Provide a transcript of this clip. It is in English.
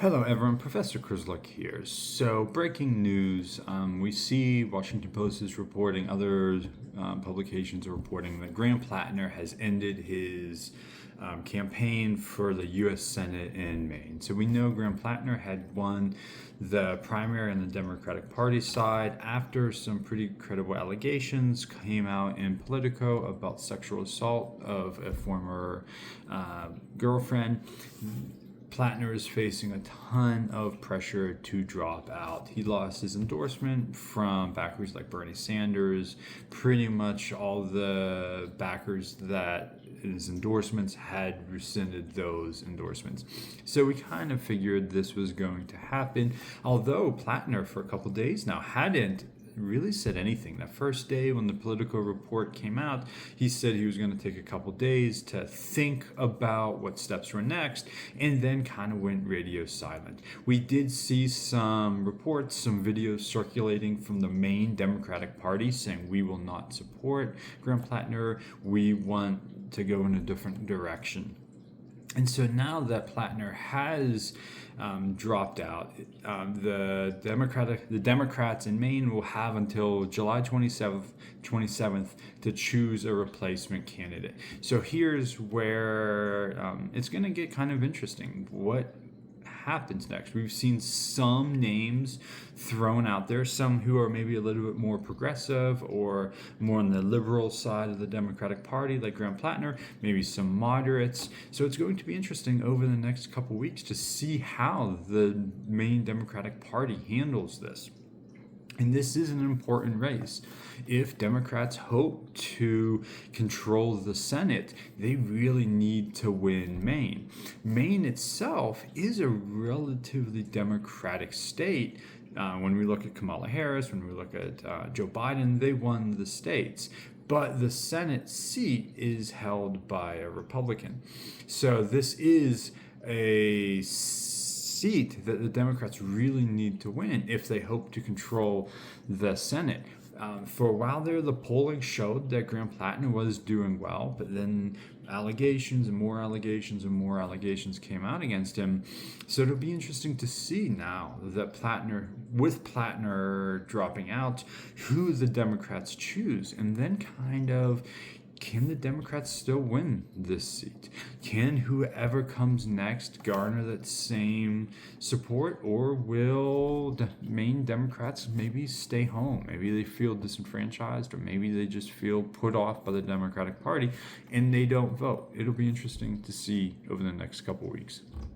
Hello, everyone. Professor Krizluk here. So, breaking news: we see Washington Post is reporting, other publications are reporting that Graham Platner has ended his campaign for the U.S. Senate in Maine. So we know Graham Platner had won the primary on the Democratic Party side after some pretty credible allegations came out in Politico about sexual assault of a former girlfriend. Platner is facing a ton of pressure to drop out. He lost his endorsement from backers like Bernie Sanders. Pretty much all the backers that his endorsements had rescinded those endorsements. So we kind of figured this was going to happen. Although Platner, for a couple days now, hadn't really said anything. That first day when the Politico report came out, he said he was going to take a couple days to think about what steps were next, and then kind of went radio silent. We did see some reports, some videos circulating from the Maine Democratic Party saying we will not support Graham Platner. We want to go in a different direction. And so now that Platner has dropped out, the Democrats in Maine will have until July 27th to choose a replacement candidate. So here's where it's going to get kind of interesting. What happens next? We've seen some names thrown out there, some who are maybe a little bit more progressive or more on the liberal side of the Democratic Party, like Graham Platner, maybe some moderates. So it's going to be interesting over the next couple weeks to see how the Maine Democratic Party handles this. And this is an important race. If Democrats hope to control the Senate, they really need to win Maine. Maine itself is a relatively Democratic state. When we look at Kamala Harris, when we look at Joe Biden, they won the states. But the Senate seat is held by a Republican. So this is a seat that the Democrats really need to win if they hope to control the Senate. For a while there, the polling showed that Graham Platner was doing well, but then allegations and more allegations and more allegations came out against him. So it'll be interesting to see now that with Platner dropping out, who the Democrats choose, and then kind of, can the Democrats still win this seat? Can whoever comes next garner that same support, or will the Maine Democrats maybe stay home? Maybe they feel disenfranchised, or maybe they just feel put off by the Democratic Party and they don't vote. It'll be interesting to see over the next couple weeks.